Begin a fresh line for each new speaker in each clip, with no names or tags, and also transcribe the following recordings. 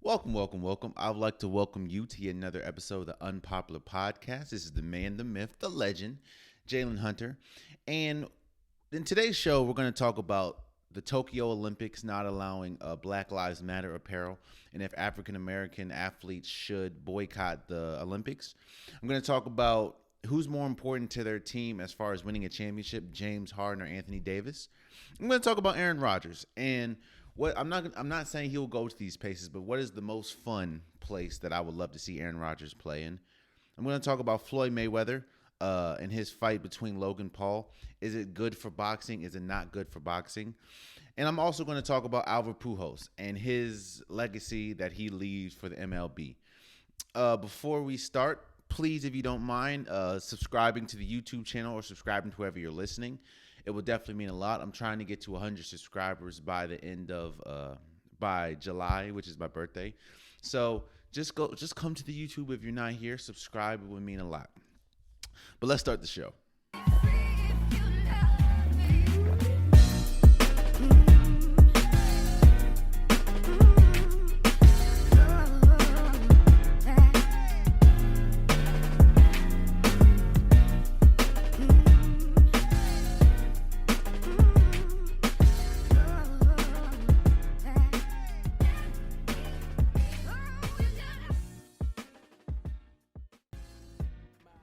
Welcome. I would like to welcome you to yet another episode of the Unpopular Podcast. This is the man, the myth, the legend, Jalen Hunter. And in today's show, we're going to talk about the Tokyo Olympics not allowing Black Lives Matter apparel and if African American athletes should boycott the Olympics. I'm going to talk about who's more important to their team as far as winning a championship, James Harden or Anthony Davis. I'm going to talk about Aaron Rodgers and what I'm not saying he'll go to these places, but what is the most fun place that I would love to see Aaron Rodgers play in? I'm going to talk about Floyd Mayweather and his fight between Logan Paul. Is it good for boxing? Is it not good for boxing? And I'm also going to talk about AlbertPujols and his legacy that he leaves for the MLB. Before we start, please, if you don't mind, subscribing to the YouTube channel or subscribing to whoever you're listening. It will definitely mean a lot. I'm trying to get to 100 subscribers by the end of by July, which is my birthday. So just come to the YouTube if you're not here. Subscribe. It would mean a lot. But let's start the show.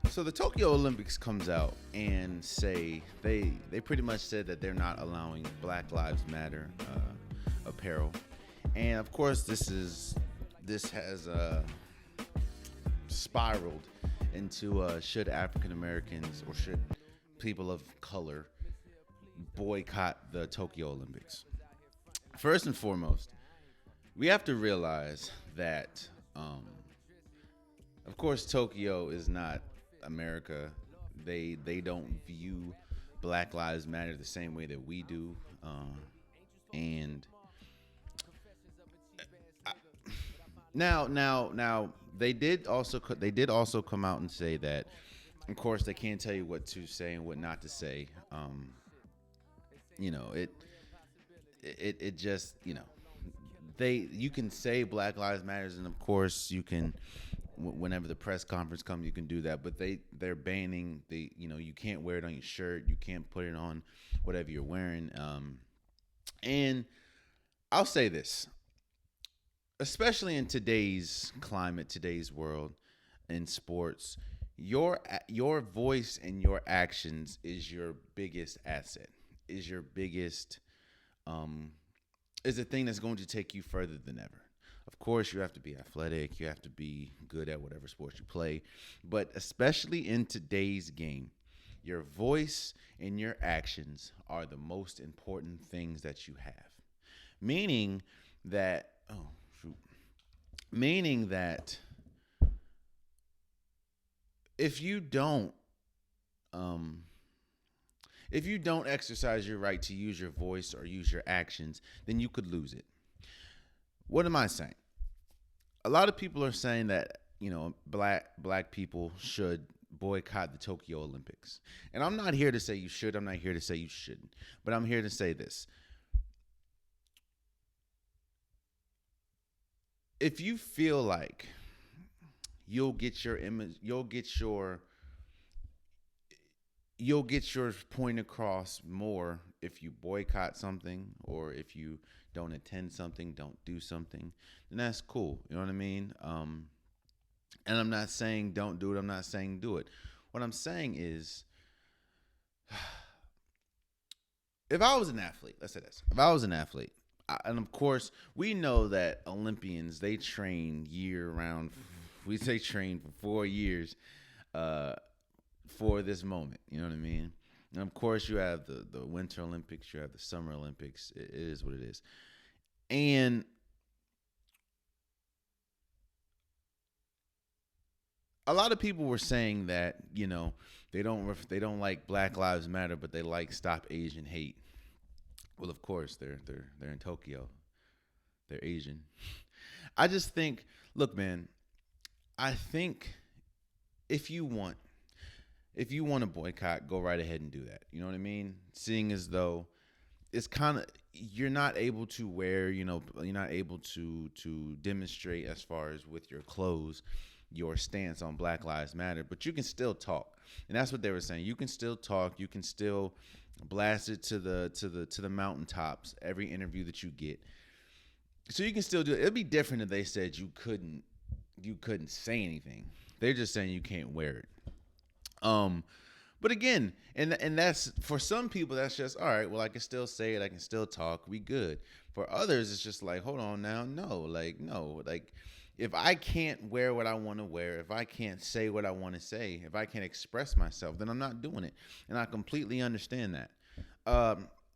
So the Tokyo Olympics comes out and say they pretty much said that they're not allowing Black Lives Matter apparel, and of course this has spiraled into should African Americans or should people of color boycott the Tokyo Olympics. First and foremost, we have to realize that of course Tokyo is not America. They don't view Black Lives Matter the same way that we do, and now they did also come out and say that, of course, they can't tell you what to say and what not to say. It just you can say Black Lives Matters, and of course you can. Whenever the press conference comes, you can do that, but they're banning you can't wear it on your shirt, you can't put it on whatever you're wearing. And I'll say this, especially in today's climate, today's world, in sports, your voice and your actions is your biggest asset, is your biggest is the thing that's going to take you further than ever. Of course, you have to be athletic. You have to be good at whatever sport you play. But especially in today's game, your voice and your actions are the most important things that you have. Meaning that if you don't exercise your right to use your voice or use your actions, then you could lose it. What am I saying? A lot of people are saying that, black people should boycott the Tokyo Olympics. And I'm not here to say you should. I'm not here to say you shouldn't. But I'm here to say this. If you feel like you'll get your image, you'll get your point across more if you boycott something, or if you don't attend something, don't do something, then that's cool. You know what I mean? And I'm not saying don't do it. I'm not saying do it. What I'm saying is, if I was an athlete, let's say this. If I was an athlete, and of course, we know that Olympians, they train year-round. We say train for 4 years for this moment. You know what I mean? And of course, you have the Winter Olympics, you have the Summer Olympics. It is what it is. And a lot of people were saying that, they don't like Black Lives Matter, but they like Stop Asian Hate. Well, of course, they're in Tokyo. They're Asian. I just think, look, man, I think if you want to boycott, go right ahead and do that. You know what I mean? Seeing as though it's kind of, you're not able to wear, you're not able to demonstrate as far as with your clothes your stance on Black Lives Matter, but you can still talk. And that's what they were saying. You can still talk, you can still blast it to the mountaintops every interview that you get. So you can still do it. It'd be different if they said you couldn't say anything. They're just saying you can't wear it. But again, and that's for some people that's just all right. Well, I can still say it. I can still talk. We good. For others, it's just like, hold on now, no, like if I can't wear what I want to wear, if I can't say what I want to say, if I can't express myself, then I'm not doing it, and I completely understand that.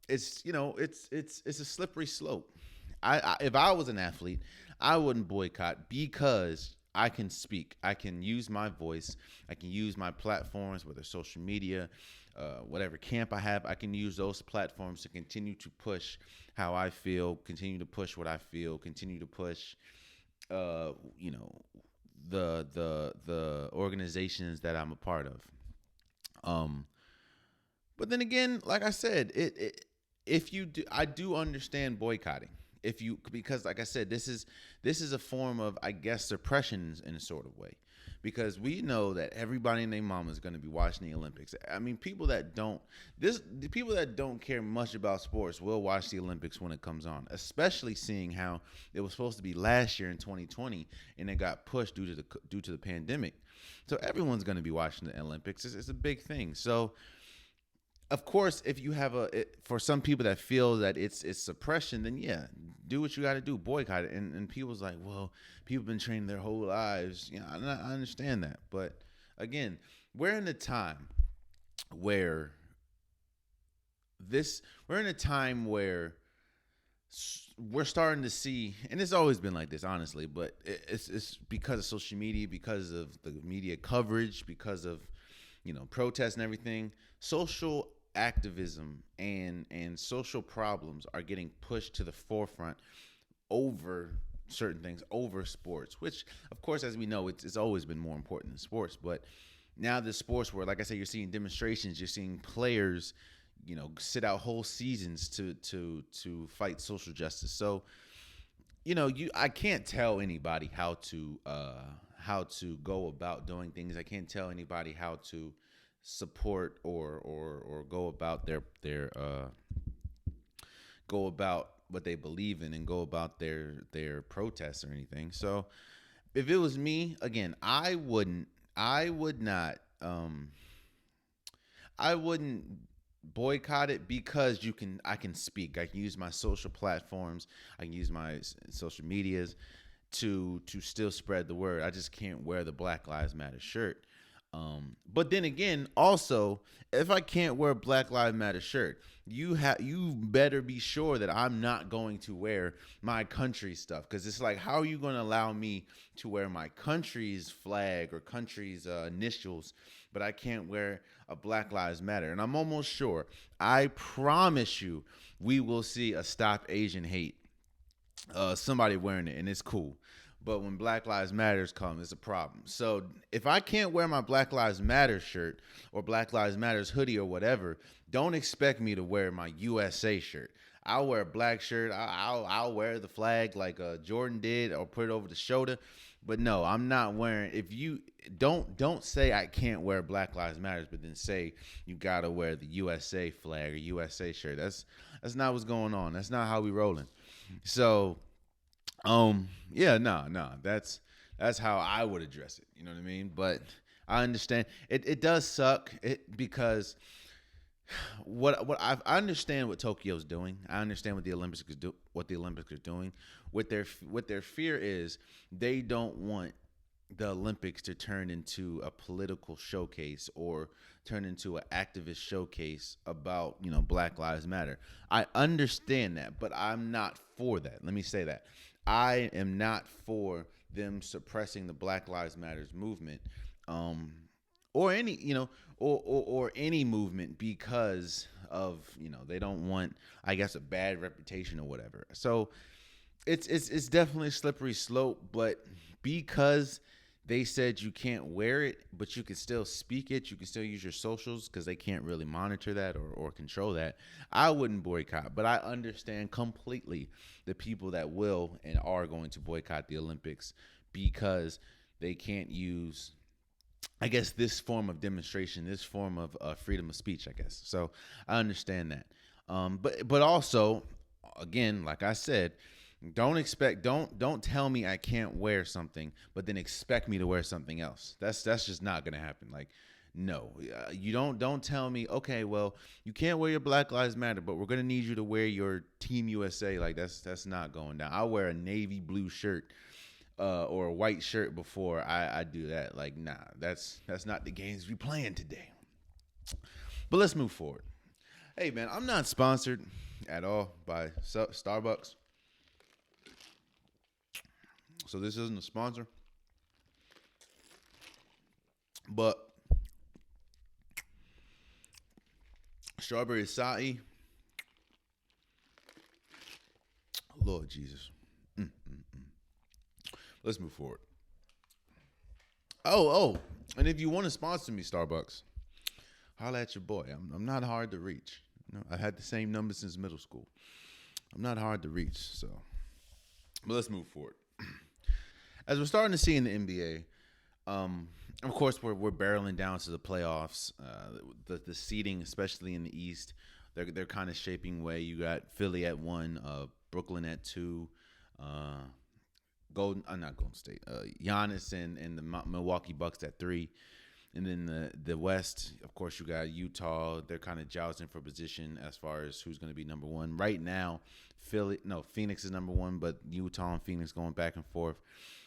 It's a slippery slope. If I was an athlete, I wouldn't boycott because I can speak. I can use my voice. I can use my platforms, whether social media, whatever camp I have. I can use those platforms to continue to push how I feel, continue to push what I feel, continue to push, the organizations that I'm a part of. But then again, like I said, if you do, I do understand boycotting. Because like I said, this is a form of, I guess, suppression in a sort of way, because we know that everybody and their mama is going to be watching the Olympics. I mean, the people that don't care much about sports will watch the Olympics when it comes on, especially seeing how it was supposed to be last year in 2020 and it got pushed due to the pandemic. So everyone's going to be watching the Olympics. It's a big thing. So of course, if you have for some people that feel that it's suppression, then yeah, do what you got to do, boycott it. And people's like, well, people have been training their whole lives. I understand that, but again, we're in a time where we're starting to see, and it's always been like this, honestly, but it's because of social media, because of the media coverage, because of protests and everything. Social activism and social problems are getting pushed to the forefront over certain things, over sports, which of course, as we know, it's always been more important than sports. But now the sports where, like I said, you're seeing demonstrations, you're seeing players sit out whole seasons to fight social justice. So I can't tell anybody how to go about doing things. I can't tell anybody how to support or go about go about what they believe in and go about their protests or anything. So if it was me, again, I wouldn't boycott it, because I can speak. I can use my social platforms. I can use my social medias to still spread the word. I just can't wear the Black Lives Matter shirt. But then again, also, if I can't wear a Black Lives Matter shirt, you better be sure that I'm not going to wear my country's stuff. Because it's like, how are you going to allow me to wear my country's flag or country's initials, but I can't wear a Black Lives Matter? And I'm almost sure, I promise you, we will see a Stop Asian Hate, somebody wearing it, and it's cool. But when Black Lives Matters come, it's a problem. So if I can't wear my Black Lives Matter shirt or Black Lives Matters hoodie or whatever, don't expect me to wear my USA shirt. I'll wear a black shirt. I'll wear the flag like Jordan did, or put it over the shoulder. But no, I'm not wearing. If you don't say I can't wear Black Lives Matters, but then say you gotta wear the USA flag or USA shirt. That's not what's going on. That's not how we rolling. So. Yeah, no, that's how I would address it. You know what I mean? But I understand it does suck because I understand what Tokyo's doing. I understand what the Olympics are doing. What their fear is, they don't want the Olympics to turn into a political showcase or turn into an activist showcase about, Black Lives Matter. I understand that, but I'm not for that. Let me say that. I am not for them suppressing the Black Lives Matters movement, or any, or any movement, because of, they don't want, I guess, a bad reputation or whatever. So it's definitely a slippery slope, but because they said you can't wear it, but you can still speak it. You can still use your socials because they can't really monitor that or control that. I wouldn't boycott, but I understand completely the people that will and are going to boycott the Olympics because they can't use, I guess, this form of demonstration, this form of freedom of speech, I guess. So I understand that. But also, again, like I said, don't tell me I can't wear something, but then expect me to wear something else. That's just not gonna happen. Like, no, you don't tell me, okay, well, you can't wear your Black Lives Matter, but we're gonna need you to wear your Team USA. Like, that's not going down. I'll wear a navy blue shirt or a white shirt before I do that. Like, nah, that's not the games we playing today. But let's move forward. Hey, man, I'm not sponsored at all by Starbucks, so this isn't a sponsor. But strawberry acai, Lord Jesus. Let's move forward. Oh, and if you want to sponsor me, Starbucks, holla at your boy. I'm not hard to reach. You know, I had the same number since middle school. I'm not hard to reach, so. But let's move forward. As we're starting to see in the NBA, of course, we're barreling down to the playoffs. The seeding, especially in the East, they're kind of shaping way. You got Philly at 1, Brooklyn at 2, not Golden State, Giannis and the Milwaukee Bucks at 3. And then the West, of course, you got Utah. They're kind of jousting for position as far as who's going to be number 1. Right now, Phoenix is number 1, but Utah and Phoenix going back and forth.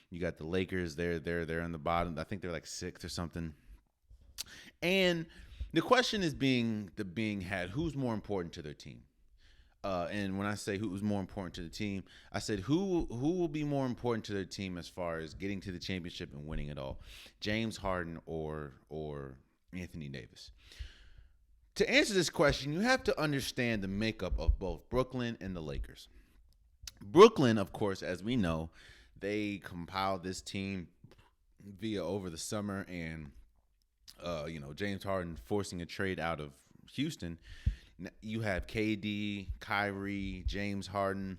You got the Lakers. They're on the bottom. I think they're like 6th or something. And the question is being had: who's more important to their team? And when I say who's more important to the team, I said who will be more important to their team as far as getting to the championship and winning it all, James Harden or Anthony Davis. To answer this question, you have to understand the makeup of both Brooklyn and the Lakers. Brooklyn, of course, as we know, they compiled this team via over the summer, and James Harden forcing a trade out of Houston. You have KD, Kyrie, James Harden,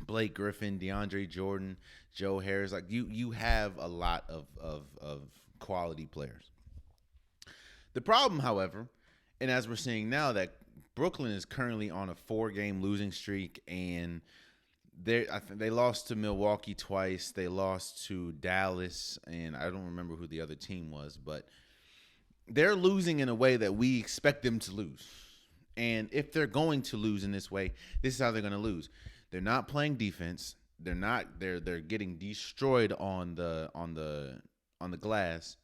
Blake Griffin, DeAndre Jordan, Joe Harris. Like you have a lot of quality players. The problem, however, and as we're seeing now, that Brooklyn is currently on a 4-game losing streak, and I think they lost to Milwaukee twice. They lost to Dallas, and I don't remember who the other team was, but they're losing in a way that we expect them to lose. And if they're going to lose in this way, this is how they're going to lose. They're not playing defense. They're getting destroyed on the glass.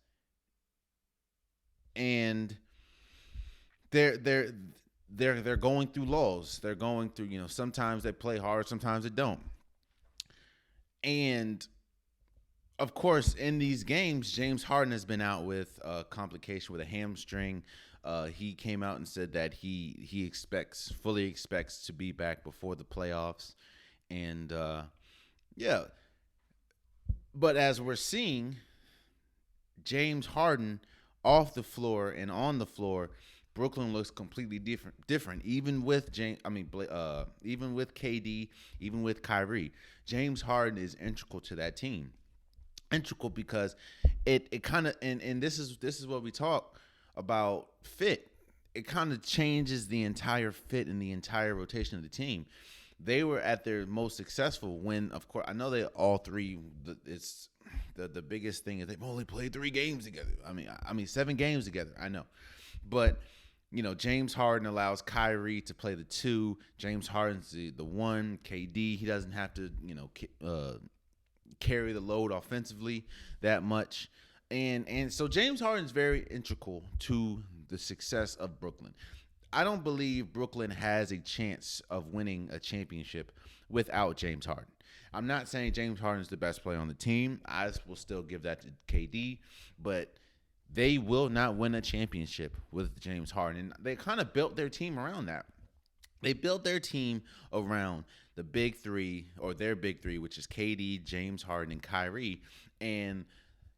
And they're going through lulls. They're going through, sometimes they play hard, sometimes they don't. And of course, in these games, James Harden has been out with a complication with a hamstring. He came out and said that he fully expects to be back before the playoffs. And yeah. But as we're seeing, James Harden off the floor and on the floor, Brooklyn looks completely different. Even with even with KD, even with Kyrie, James Harden is integral to that team. Integral because it kind of and this is what we talk about fit. It kind of changes the entire fit and the entire rotation of the team. They were at their most successful when, of course, I know they all three. It's the biggest thing is they've only played 3 games together. I mean 7 games together. I know, but James Harden allows Kyrie to play the 2. James Harden's the 1. KD, he doesn't have to carry the load offensively that much. And so James Harden's very integral to the success of Brooklyn. I don't believe Brooklyn has a chance of winning a championship without James Harden. I'm not saying James Harden's the best player on the team. I will still give that to KD, but they will not win a championship with James Harden. And they kind of built their team around that. They built their team around the big 3, or their big 3, which is KD, James Harden, and Kyrie. And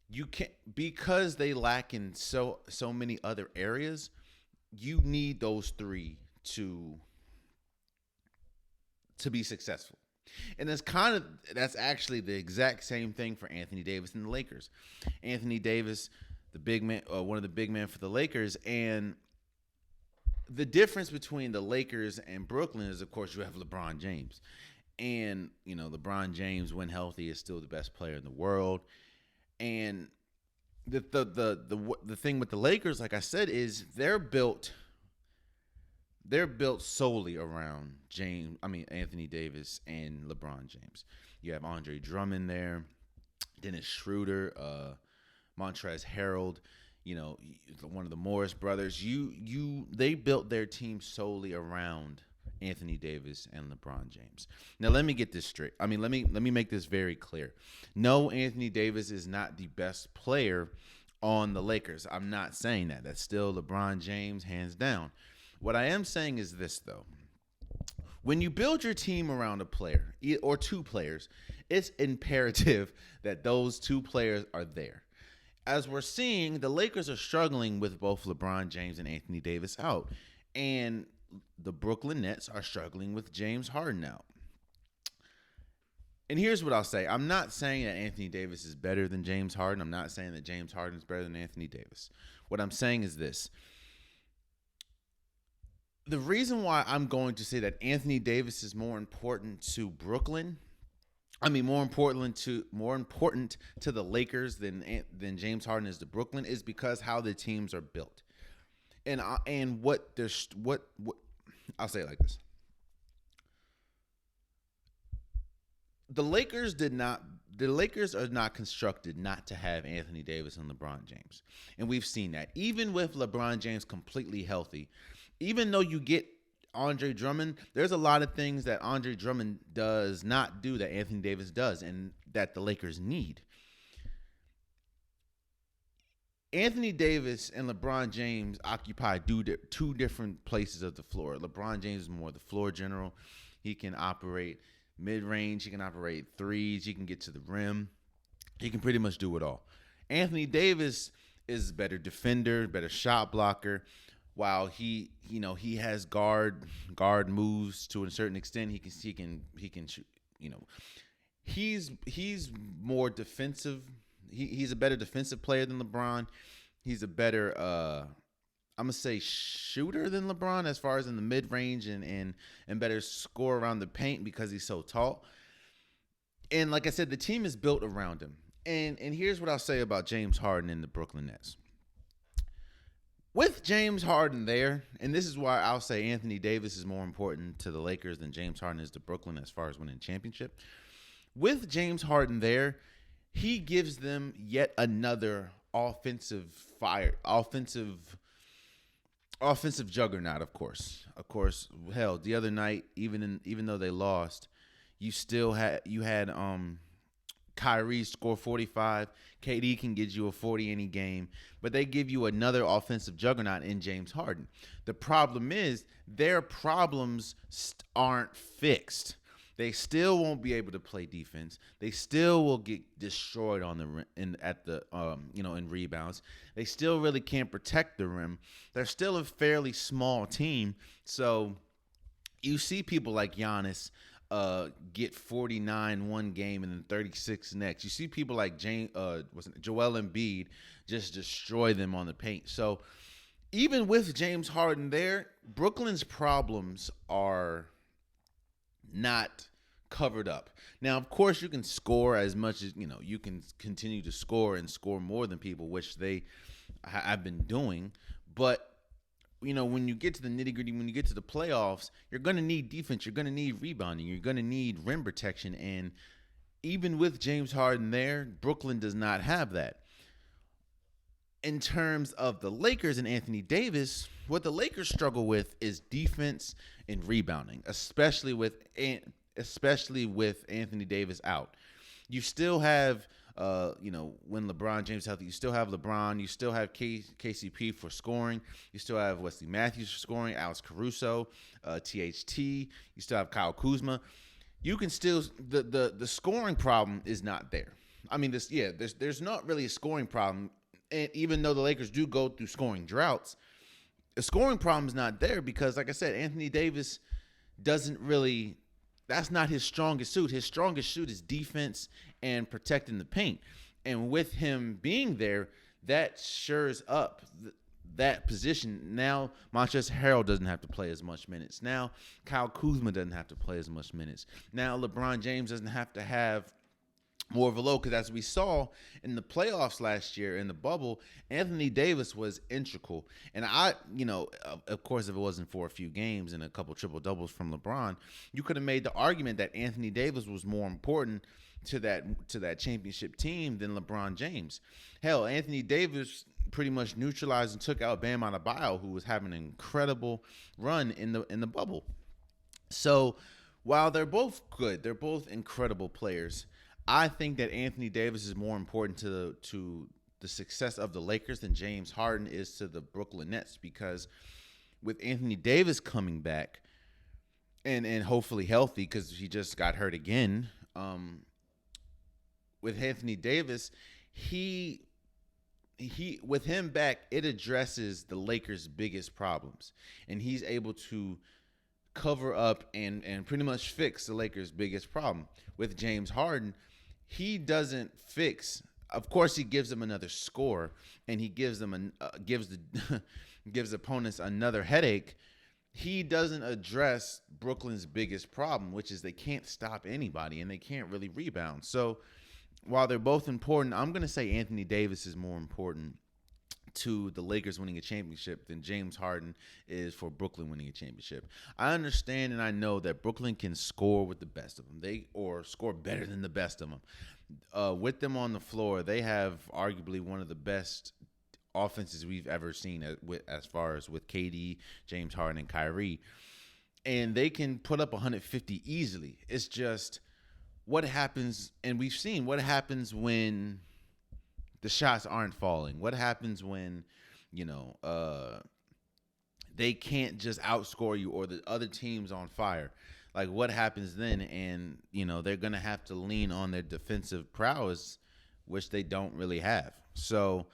You can't, because they lack in so many other areas. You need those three to be successful. And that's actually the exact same thing for Anthony Davis and the Lakers. Anthony Davis, the big man, one of the big men for the Lakers, and the difference between the Lakers and Brooklyn is, of course, you have LeBron James, and LeBron James, when healthy, is still the best player in the world. And the thing with the Lakers, like I said, is they're built solely around Anthony Davis and LeBron James. You have Andre Drummond there, Dennis Schroeder, Montrezl Harrell, one of the Morris brothers. They built their team solely around Anthony Davis and LeBron James. Now let me get this straight. Let me make this very clear. No, Anthony Davis is not the best player on the Lakers. I'm not saying that. That's still LeBron James, hands down. What I am saying is this, though. When you build your team around a player or two players, it's imperative that those two players are there. As we're seeing, the Lakers are struggling with both LeBron James and Anthony Davis out. And the Brooklyn Nets are struggling with James Harden out. And here's what I'll say. I'm not saying that Anthony Davis is better than James Harden. I'm not saying that James Harden is better than Anthony Davis. What I'm saying is this. The reason why I'm going to say that Anthony Davis is more important to Brooklyn, more important to the Lakers than James Harden is to Brooklyn, is because how the teams are built, and what I'll say it like this: the Lakers are not constructed not to have Anthony Davis and LeBron James, and we've seen that even with LeBron James completely healthy. Even though you get Andre Drummond, there's a lot of things that Andre Drummond does not do that Anthony Davis does and that the Lakers need. Anthony Davis and LeBron James occupy two different places of the floor. LeBron James is more the floor general. He can operate mid-range. He can operate threes. He can get to the rim. He can pretty much do it all. Anthony Davis is a better defender, better shot blocker. While he has guard moves to a certain extent, he can shoot. He's more defensive. He's a better defensive player than LeBron. He's a better I'm gonna say shooter than LeBron as far as in the mid range and better score around the paint because he's so tall. And like I said, the team is built around him. And here's what I'll say about James Harden and the Brooklyn Nets. With James Harden there, and this is why I'll say Anthony Davis is more important to the Lakers than James Harden is to Brooklyn as far as winning a championship. With James Harden there, he gives them yet another offensive juggernaut, of course. Hell, the other night, even though they lost, you had Kyrie score 45. KD can get you a 40 any game, but they give you another offensive juggernaut in James Harden. The problem is their problems aren't fixed. They still won't be able to play defense. They still will get destroyed on the in rebounds. They still really can't protect the rim. They're still a fairly small team, so you see people like Giannis get 49 one game and then 36 next. You see Joel Embiid just destroy them on the paint. So even with James Harden there, Brooklyn's problems are not covered up. Now, of course, you can score as much as, you can continue to score and score more than people, which they have been doing. But when you get to the nitty-gritty, when you get to the playoffs, you're going to need defense. You're going to need rebounding. You're going to need rim protection. And even with James Harden there, Brooklyn does not have that. In terms of the Lakers and Anthony Davis, what the Lakers struggle with is defense and rebounding, especially with Anthony Davis out. You still have when LeBron James is healthy, you still have LeBron. You still have KCP for scoring. You still have Wesley Matthews for scoring, Alex Caruso, THT. You still have Kyle Kuzma. You can still the scoring problem is not there. I mean, there's not really a scoring problem, and even though the Lakers do go through scoring droughts, the scoring problem is not there because, like I said, Anthony Davis doesn't really. That's not his strongest suit. His strongest suit is defense and protecting the paint. And with him being there, that shores up that position. Now, Montrezl Harrell doesn't have to play as much minutes. Now, Kyle Kuzma doesn't have to play as much minutes. Now, LeBron James doesn't have to have more of a load because, as we saw in the playoffs last year in the bubble, Anthony Davis was integral. And of course, if it wasn't for a few games and a couple triple doubles from LeBron, you could have made the argument that Anthony Davis was more important to that championship team than LeBron James. Hell, Anthony Davis pretty much neutralized and took out Bam Adebayo, who was having an incredible run in the bubble. So while they're both good, they're both incredible players. I think that Anthony Davis is more important to the success of the Lakers than James Harden is to the Brooklyn Nets, because with Anthony Davis coming back and hopefully healthy because he just got hurt again, with Anthony Davis, he with him back, it addresses the Lakers' biggest problems, and he's able to cover up and pretty much fix the Lakers' biggest problem. With James Harden, he doesn't fix. Of course, he gives them another score, and he gives them gives opponents another headache. He doesn't address Brooklyn's biggest problem, which is they can't stop anybody and they can't really rebound. So while they're both important, I'm going to say Anthony Davis is more important to the Lakers winning a championship than James Harden is for Brooklyn winning a championship. I understand and I know that Brooklyn can score with the best of them. Or score better than the best of them. With them on the floor, they have arguably one of the best offenses we've ever seen as far as with KD, James Harden, and Kyrie. And they can put up 150 easily. It's just what happens, and we've seen what happens when the shots aren't falling. What happens when, they can't just outscore you or the other team's on fire. Like, what happens then? And, they're going to have to lean on their defensive prowess, which they don't really have. So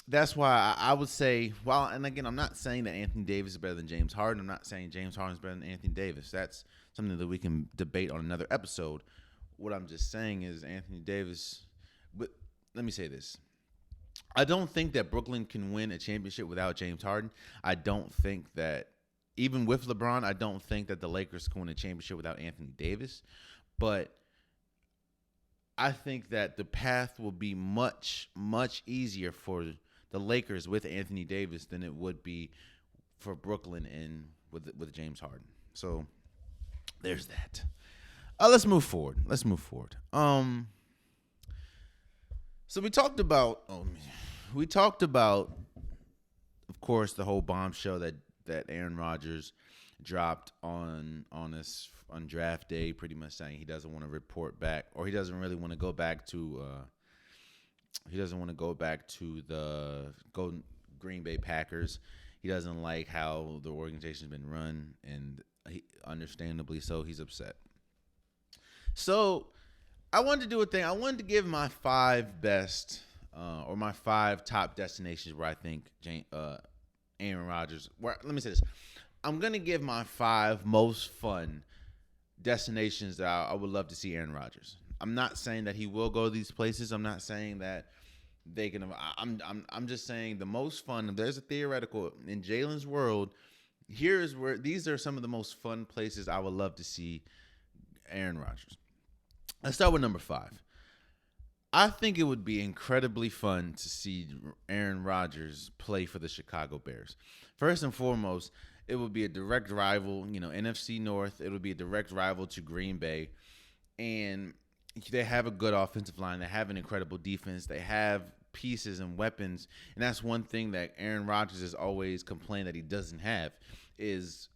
that's why I would say, and again, I'm not saying that Anthony Davis is better than James Harden. I'm not saying James Harden is better than Anthony Davis. That's something that we can debate on another episode. What I'm just saying is Anthony Davis, but let me say this. I don't think that Brooklyn can win a championship without James Harden. I don't think that, even with LeBron, I don't think that the Lakers can win a championship without Anthony Davis. But I think that the path will be much, much easier for the Lakers with Anthony Davis than it would be for Brooklyn and with James Harden. So there's that. Let's move forward. So we talked about, of course, the whole bombshell that Aaron Rodgers dropped on us on draft day, pretty much saying he doesn't want to report back, or he doesn't really want to go back to. He doesn't want to go back to the Green Bay Packers. He doesn't like how the organization's been run, and understandably so, he's upset. So I wanted to do a thing. I wanted to give my 5 best or my 5 top destinations where I think Aaron Rodgers. Let me say this. I'm going to give my 5 most fun destinations that I would love to see Aaron Rodgers. I'm not saying that he will go to these places. I'm not saying that they can. I'm just saying the most fun. There's a theoretical in Jalen's world. Here's where these are some of the most fun places I would love to see Aaron Rodgers. Let's start with number 5. I think it would be incredibly fun to see Aaron Rodgers play for the Chicago Bears. First and foremost, it would be a direct rival, NFC North. It would be a direct rival to Green Bay. And they have a good offensive line. They have an incredible defense. They have pieces and weapons. And that's one thing that Aaron Rodgers has always complained that he doesn't have is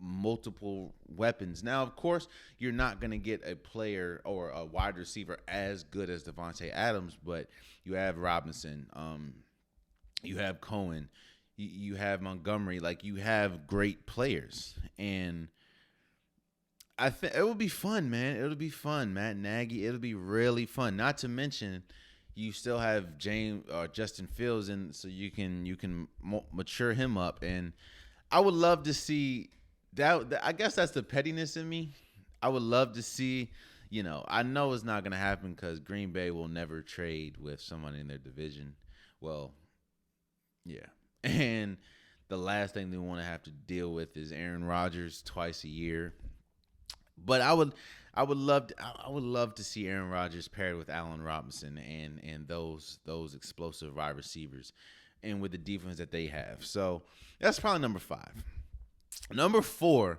multiple weapons. Now, of course, you're not going to get a player or a wide receiver as good as Devontae Adams, but you have Robinson, you have Cohen, you have Montgomery. Like, you have great players. And I think it will be fun, man. It'll be fun, Matt Nagy. It'll be really fun. Not to mention, you still have James or Justin Fields, and so you can mature him up. And I would love to see that. I guess that's the pettiness in me. I would love to see. I know it's not gonna happen because Green Bay will never trade with someone in their division. Well, yeah, and the last thing they want to have to deal with is Aaron Rodgers twice a year. But I would love to see Aaron Rodgers paired with Allen Robinson and those explosive wide receivers, and with the defense that they have. So that's probably number 5. Number 4,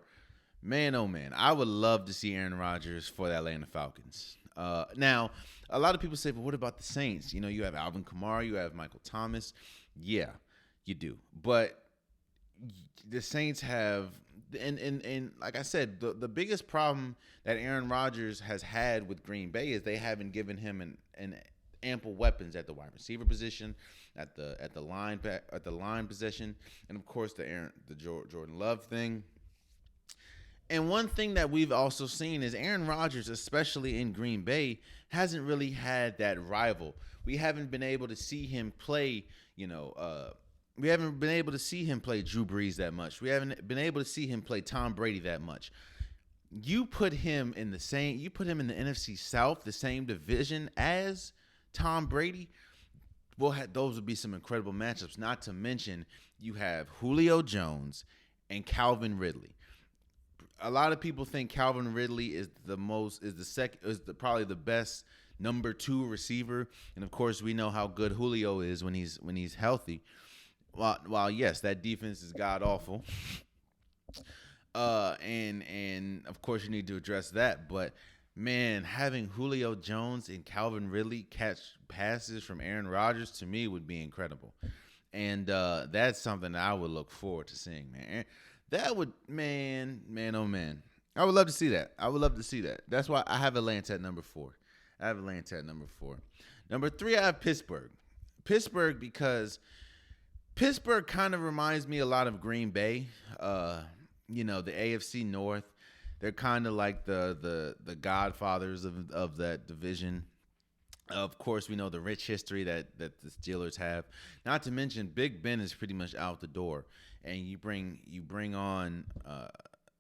man, oh man, I would love to see Aaron Rodgers for the Atlanta Falcons. Now, a lot of people say, but what about the Saints? You have Alvin Kamara, you have Michael Thomas. Yeah, you do. But the Saints have, and like I said, the biggest problem that Aaron Rodgers has had with Green Bay is they haven't given him an ample weapons at the wide receiver position, at the line position, and of course the Jordan Love thing. And one thing that we've also seen is Aaron Rodgers, especially in Green Bay, hasn't really had that rival. We haven't been able to see him play, we haven't been able to see him play Drew Brees that much. We haven't been able to see him play Tom Brady that much. You put him in the NFC South, the same division as Tom Brady. Those would be some incredible matchups. Not to mention, you have Julio Jones and Calvin Ridley. A lot of people think Calvin Ridley is probably the best number 2 receiver, and of course we know how good Julio is when he's healthy. While yes, that defense is god awful, and of course you need to address that. But man, having Julio Jones and Calvin Ridley catch passes from Aaron Rodgers to me would be incredible, and that's something that I would look forward to seeing, man. That would, man, oh man, I would love to see that. That's why I have Atlanta at number 4. Number 3, I have Pittsburgh. Because Pittsburgh kind of reminds me a lot of Green Bay. The AFC North. They're kind of like the godfathers of that division. Of course, we know the rich history that the Steelers have. Not to mention, Big Ben is pretty much out the door, and you bring on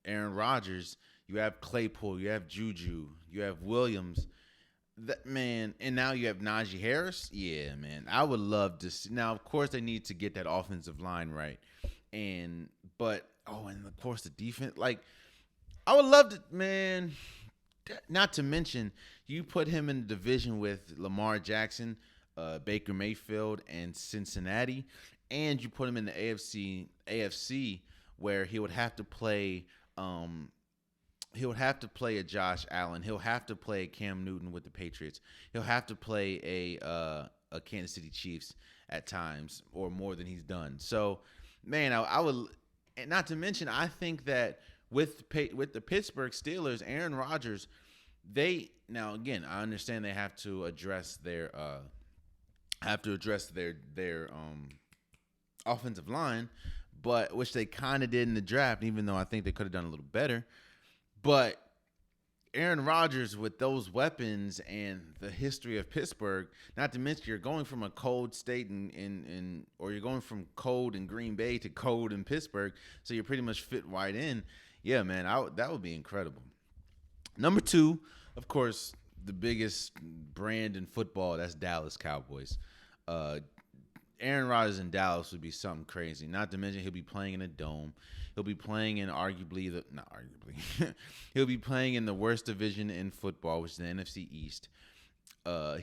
Aaron Rodgers. You have Claypool, you have Juju, you have Williams. And now you have Najee Harris. Yeah, man, I would love to see. Now, of course, they need to get that offensive line right, and of course the defense. Like, I would love to, man. Not to mention, you put him in the division with Lamar Jackson, Baker Mayfield, and Cincinnati, and you put him in the AFC where he would have to play. He'll have to play a Josh Allen. He'll have to play Cam Newton with the Patriots. He'll have to play a Kansas City Chiefs at times, or more than he's done. So, man, I would. And not to mention, I think that with the Pittsburgh Steelers, Aaron Rodgers, now again, I understand they have to address their offensive line, but which they kind of did in the draft, even though I think they could have done a little better. But Aaron Rodgers, with those weapons and the history of Pittsburgh, not to mention you're going from a cold state or you're going from cold in Green Bay to cold in Pittsburgh, so you're pretty much fit right in. Yeah, man, that would be incredible. Number 2, of course, the biggest brand in football, that's Dallas Cowboys. Aaron Rodgers in Dallas would be something crazy. Not to mention he'll be playing in a dome. He'll be playing in he'll be playing in the worst division in football, which is the NFC East.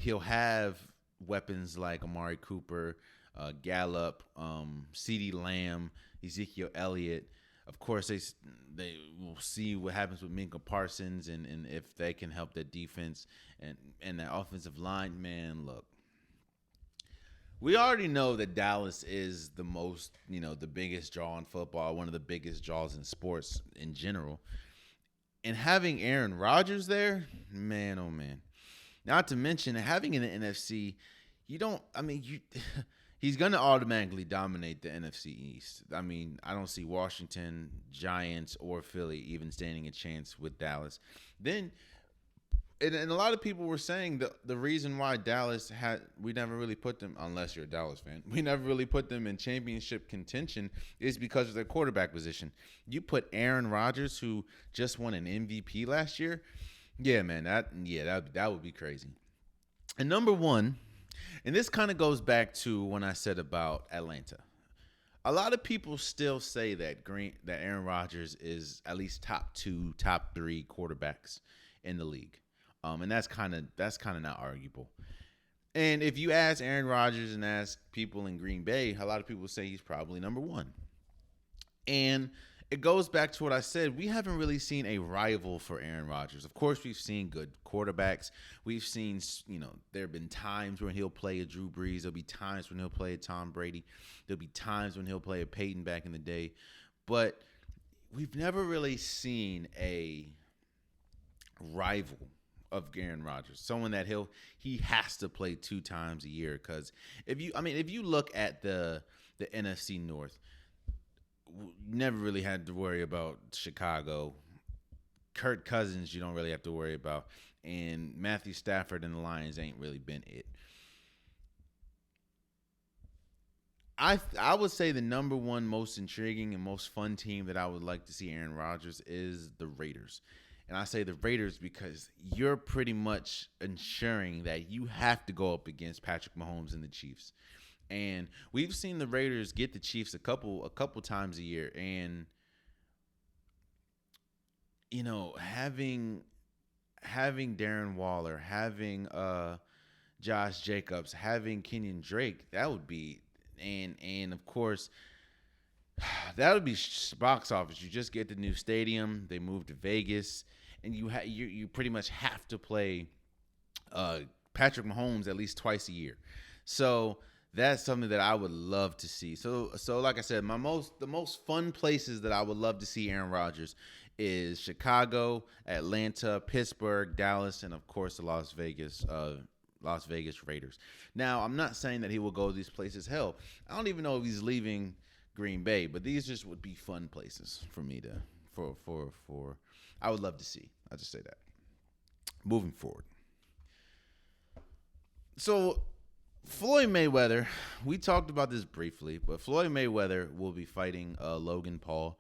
He'll have weapons like Amari Cooper, Gallup, CeeDee Lamb, Ezekiel Elliott. Of course, they will see what happens with Minka Parsons and if they can help that defense and that offensive line. Man, look. We already know that Dallas is the most, the biggest draw in football, one of the biggest draws in sports in general. And having Aaron Rodgers there, man, oh man. Not to mention having in the NFC, he's going to automatically dominate the NFC East. I mean, I don't see Washington, Giants, or Philly even standing a chance with Dallas. Then, and a lot of people were saying the reason why Dallas we never really put them, unless you're a Dallas fan, we never really put them in championship contention is because of their quarterback position. You put Aaron Rodgers, who just won an MVP last year. Yeah, man, that would be crazy. And number one, and this kind of goes back to when I said about Atlanta. A lot of people still say that Aaron Rodgers is at least top 2, top 3 quarterbacks in the league. And that's kind of not arguable. And if you ask Aaron Rodgers and ask people in Green Bay, a lot of people say he's probably number 1. And it goes back to what I said. We haven't really seen a rival for Aaron Rodgers. Of course, we've seen good quarterbacks. We've seen, there have been times when he'll play a Drew Brees. There'll be times when he'll play a Tom Brady. There'll be times when he'll play a Peyton back in the day. But we've never really seen a rival of Aaron Rodgers, someone that he has to play 2 times a year. Because if you look at the NFC North, never really had to worry about Chicago. Kirk Cousins, you don't really have to worry about, and Matthew Stafford and the Lions ain't really been it. I would say the number 1 most intriguing and most fun team that I would like to see Aaron Rodgers is the Raiders. And I say the Raiders because you're pretty much ensuring that you have to go up against Patrick Mahomes and the Chiefs. And we've seen the Raiders get the Chiefs a couple times a year. And, having Darren Waller, having Josh Jacobs, having Kenyon Drake, that would be, and of course, that would be box office. You just get the new stadium. They move to Vegas, and you pretty much have to play Patrick Mahomes at least twice a year. So that's something that I would love to see. So like I said, the most fun places that I would love to see Aaron Rodgers is Chicago, Atlanta, Pittsburgh, Dallas, and of course the Las Vegas Raiders. Now, I'm not saying that he will go to these places. Hell, I don't even know if he's leaving Green Bay, but these just would be fun places for me for I would love to see. I'll just say that. Moving forward. So Floyd Mayweather, we talked about this briefly, but Floyd Mayweather will be fighting Logan Paul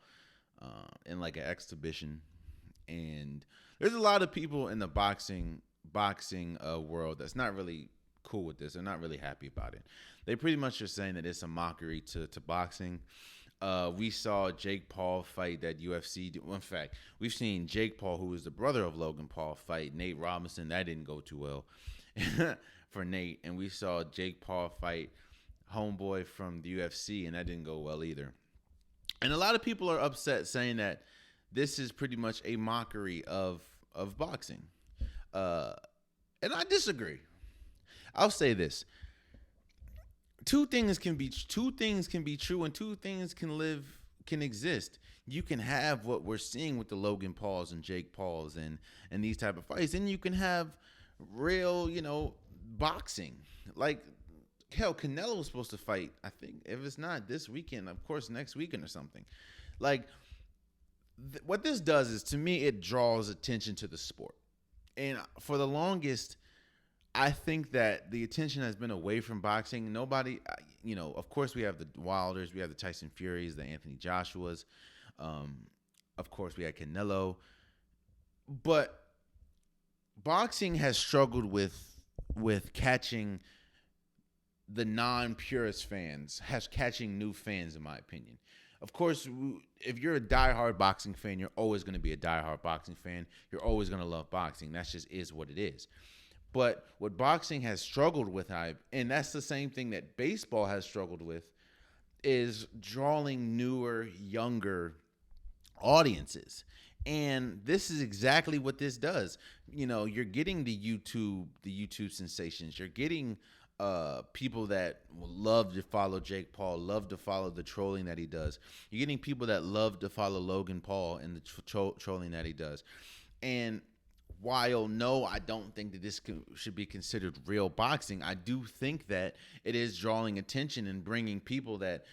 in like an exhibition. And there's a lot of people in the boxing world that's not really cool with this. They're not really happy about it. They pretty much are saying that it's a mockery to boxing. We saw Jake Paul fight that UFC. In fact, we've seen Jake Paul, who is the brother of Logan Paul, fight Nate Robinson. That didn't go too well for Nate. And we saw Jake Paul fight homeboy from the UFC, and that didn't go well either. And a lot of people are upset, saying that this is pretty much a mockery of boxing. And I disagree. I'll say this. Two things can be true, and two things can exist. You can have what we're seeing with the Logan Pauls and Jake Pauls and these type of fights, and you can have real, boxing. Like, hell, Canelo was supposed to fight, I think, if it's not this weekend, of course, next weekend or something. Like, what this does is, to me, it draws attention to the sport. And for the longest, I think that the attention has been away from boxing. Nobody, of course, we have the Wilders, we have the Tyson Furies, the Anthony Joshuas. Of course, we had Canelo. But boxing has struggled with catching the non-purist fans, catching new fans, in my opinion. Of course, if you're a diehard boxing fan, you're always going to be a diehard boxing fan. You're always going to love boxing. That just is what it is. But what boxing has struggled with, and that's the same thing that baseball has struggled with, is drawing newer, younger audiences. And this is exactly what this does. You're getting the YouTube sensations. You're getting people that love to follow Jake Paul, love to follow the trolling that he does. You're getting people that love to follow Logan Paul and the trolling that he does. And while no, I don't think that this should be considered real boxing, I do think that it is drawing attention and bringing people that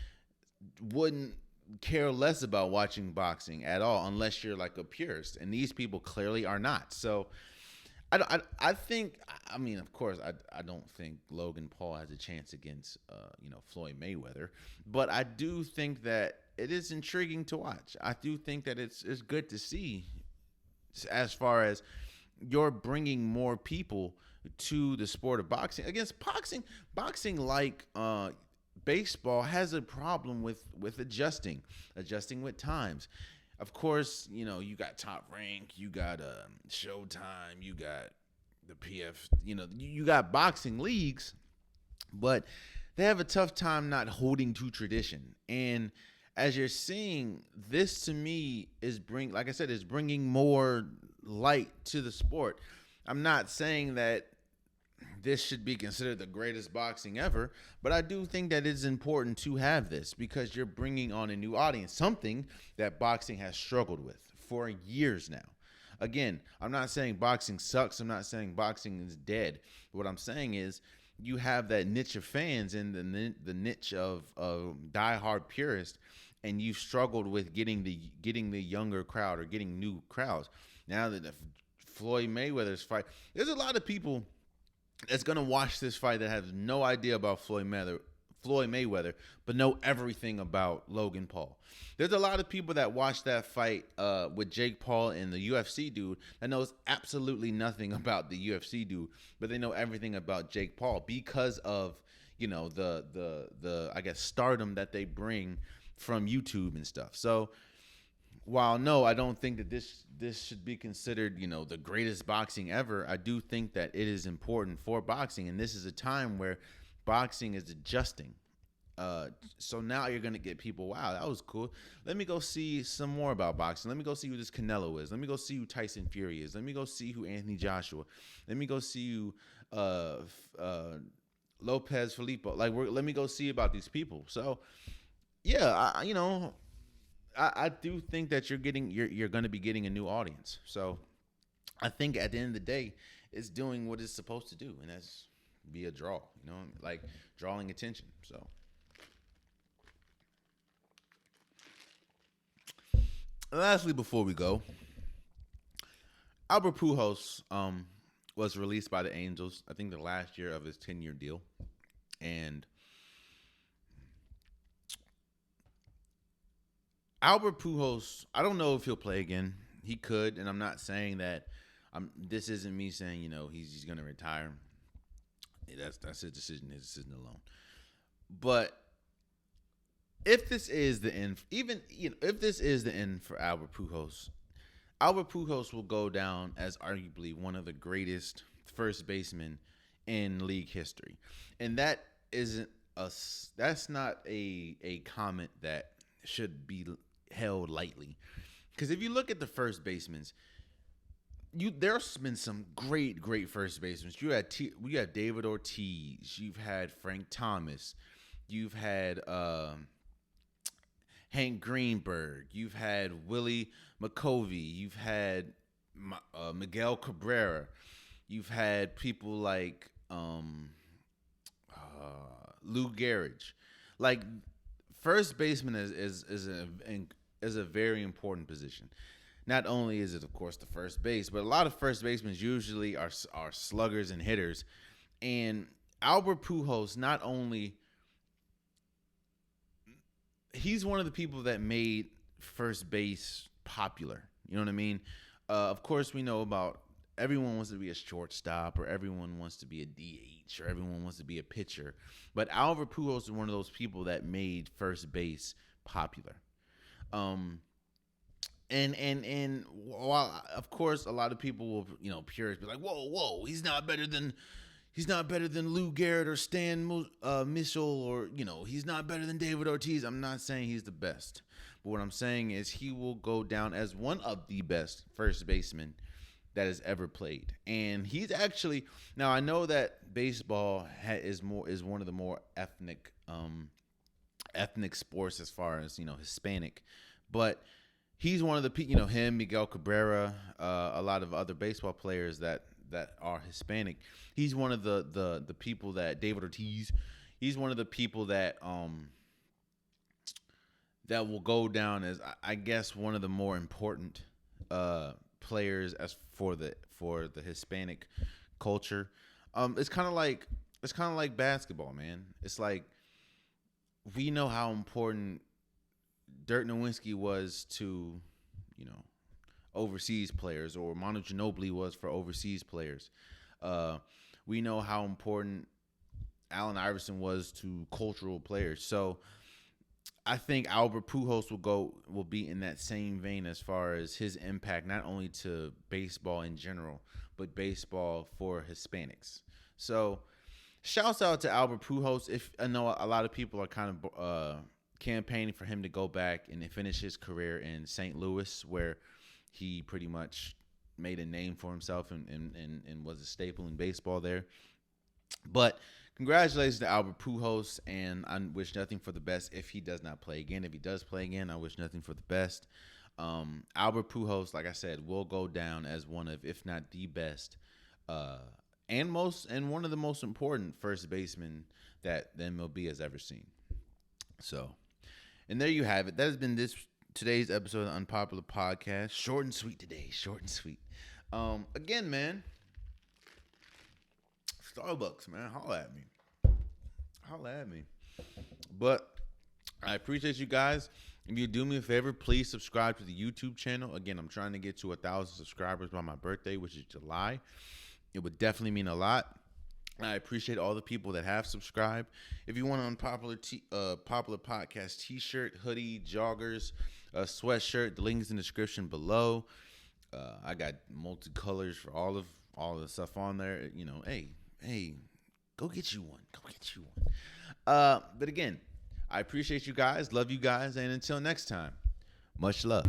wouldn't care less about watching boxing at all unless you're like a purist. And these people clearly are not. So I think, I mean, of course, I don't think Logan Paul has a chance against, Floyd Mayweather. But I do think that it is intriguing to watch. I do think that it's good to see as far as you're bringing more people to the sport of boxing. Against boxing like baseball has a problem with adjusting with times. Of course, you got Top Rank, you got Showtime, you got the PF, you got boxing leagues, but they have a tough time not holding to tradition. And as you're seeing, this to me is bringing more light to the sport. I'm not saying that this should be considered the greatest boxing ever, but I do think that it's important to have this because you're bringing on a new audience, something that boxing has struggled with for years now. Again, I'm not saying boxing sucks. I'm not saying boxing is dead. What I'm saying is you have that niche of fans and the niche of diehard purists, and you've struggled with getting the younger crowd or getting new crowds. Now that the Floyd Mayweather's fight, there's a lot of people that's going to watch this fight that has no idea about Floyd Mayweather, but know everything about Logan Paul. There's a lot of people that watch that fight with Jake Paul and the UFC dude that knows absolutely nothing about the UFC dude, but they know everything about Jake Paul because of, the I guess stardom that they bring from YouTube and stuff. So while no, I don't think that this should be considered, the greatest boxing ever, I do think that it is important for boxing, and this is a time where boxing is adjusting. So now you're gonna get people, wow, that was cool. Let me go see some more about boxing. Let me go see who this Canelo is. Let me go see who Tyson Fury is. Let me go see who Anthony Joshua. Let me go see who Lopez Filippo. Let me go see about these people. So yeah, I do think that you're going to be getting a new audience. So I think at the end of the day, it's doing what it's supposed to do, and that's be a draw, like drawing attention. So lastly, before we go, Albert Pujols was released by the Angels, I think the last year of his 10-year deal. And Albert Pujols, I don't know if he'll play again. He could, and I'm not saying that. This isn't me saying he's going to retire. That's his decision alone. But if this is the end, if this is the end for Albert Pujols will go down as arguably one of the greatest first basemen in league history, and that's not a comment that should be held lightly, because if you look at the first basemen, there's been some great first basemen. We had David Ortiz, you've had Frank Thomas, you've had Hank Greenberg, you've had Willie McCovey, you've had Miguel Cabrera, you've had people like Lou Gehrig. Like, first baseman is a very important position. Not only is it, of course, the first base, but a lot of first basemen usually are sluggers and hitters. And Albert Pujols, not only, he's one of the people that made first base popular. You know what I mean? Of course, we know about everyone wants to be a shortstop, or everyone wants to be a DH, or everyone wants to be a pitcher. But Albert Pujols is one of those people that made first base popular. And while of course a lot of people will purists be like, whoa, he's not better than Lou Gehrig or Stan Mitchell, or he's not better than David Ortiz. I'm not saying he's the best, but what I'm saying is he will go down as one of the best first basemen that has ever played. And he's actually, now I know that baseball is one of the more ethnic sports as far as Hispanic, but he's one of the him, Miguel Cabrera, a lot of other baseball players that are Hispanic. He's one of the people that David Ortiz. He's one of the people that will go down as, I guess, one of the more important players as for the Hispanic culture. It's kind of like basketball, man. It's like we know how important Dirk Nowitzki was to, overseas players, or Manu Ginobili was for overseas players. We know how important Allen Iverson was to cultural players. So I think Albert Pujols will be in that same vein as far as his impact, not only to baseball in general, but baseball for Hispanics. So shouts out to Albert Pujols. If I know a lot of people are kind of campaigning for him to go back and finish his career in St. Louis, where he pretty much made a name for himself and was a staple in baseball there. But congratulations to Albert Pujols, and I wish nothing for the best if he does not play again. If he does play again, I wish nothing for the best. Albert Pujols, like I said, will go down as one of, if not the best, and one of the most important first basemen that the MLB has ever seen. So, and there you have it. That has been today's episode of the Unpopular Podcast. Short and sweet today. Short and sweet. Again, man. Starbucks, man. Holla at me. But I appreciate you guys. If you do me a favor, please subscribe to the YouTube channel. Again, I'm trying to get to 1,000 subscribers by my birthday, which is July. It would definitely mean a lot. I appreciate all the people that have subscribed. If you want an Unpopular Popular Podcast t-shirt, hoodie, joggers, sweatshirt, the link is in the description below. I got multicolors for all of the stuff on there. Hey, go get you one. But again, I appreciate you guys. Love you guys. And until next time, much love.